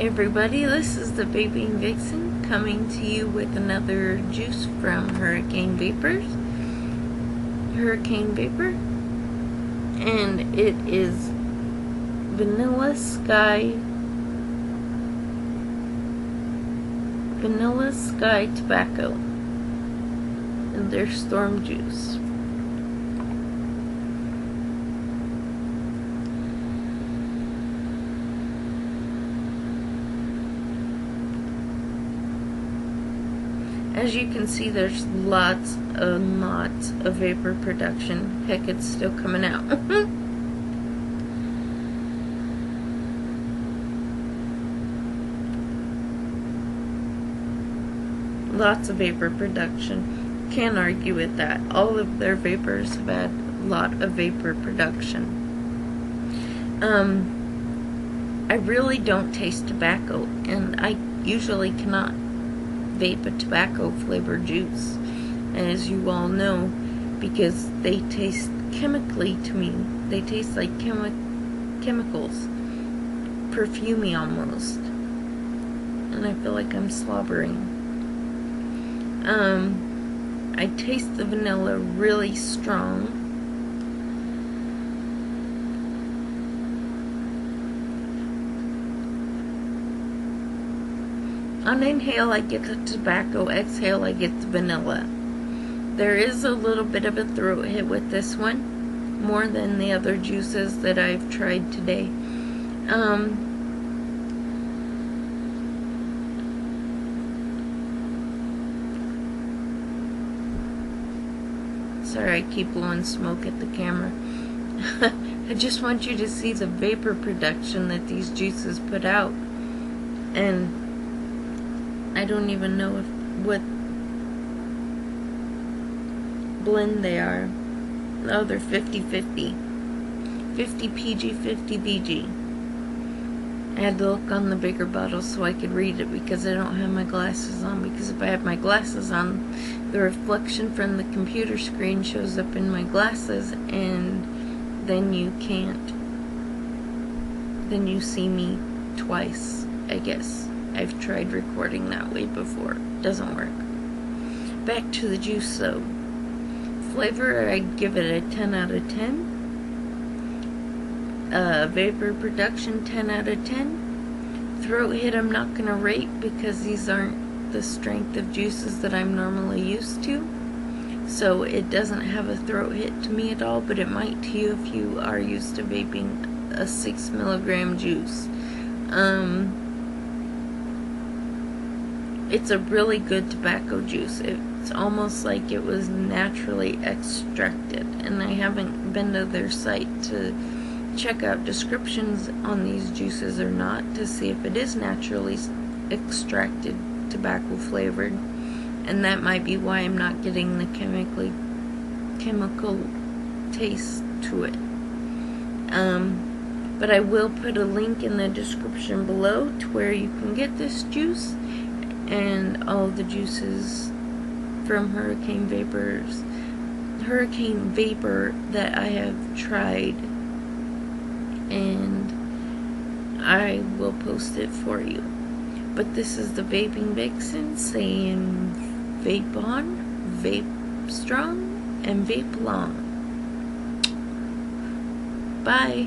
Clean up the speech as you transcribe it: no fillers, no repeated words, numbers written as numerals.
everybody, this is the Vaping Vixen coming to you with another juice from Hurricane Vapor, and it is Vanilla Sky Tobacco and their Storm Juice. As you can see, there's lots of vapor production. Heck, it's still coming out. Lots of vapor production. Can't argue with that. All of their vapors have had a lot of vapor production. I really don't taste tobacco, and I usually cannot vape a tobacco flavored juice, as you all know, because they taste chemically to me. They taste like chemicals, perfumey almost, and I feel like I'm slobbering. I taste the vanilla really strong. On inhale, I get the tobacco. Exhale, I get the vanilla. There is a little bit of a throat hit with this one, more than the other juices that I've tried today. Sorry, I keep blowing smoke at the camera. I just want you to see the vapor production that these juices put out. And I don't even know what blend they are. Oh, they're 50-50. 50 PG, 50 VG. I had to look on the bigger bottle so I could read it because I don't have my glasses on. Because if I have my glasses on, the reflection from the computer screen shows up in my glasses, and then you can't. Then you see me twice, I guess. I've tried recording that way before. Doesn't work. Back to the juice though. Flavor, I give it a 10 out of 10. Vapor production, 10 out of 10. Throat hit, I'm not going to rate because these aren't the strength of juices that I'm normally used to. So it doesn't have a throat hit to me at all, but it might to you if you are used to vaping a 6 milligram juice. It's a really good tobacco juice. It's almost like it was naturally extracted, and I haven't been to their site to check out descriptions on these juices or not to see if it is naturally extracted tobacco flavored, and that might be why I'm not getting the chemical taste to it. But I will put a link in the description below to where you can get this juice and all the juices from Hurricane Vapor that I have tried, and I will post it for you. But this is the Vaping Vixen saying vape on, vape strong, and vape long. Bye.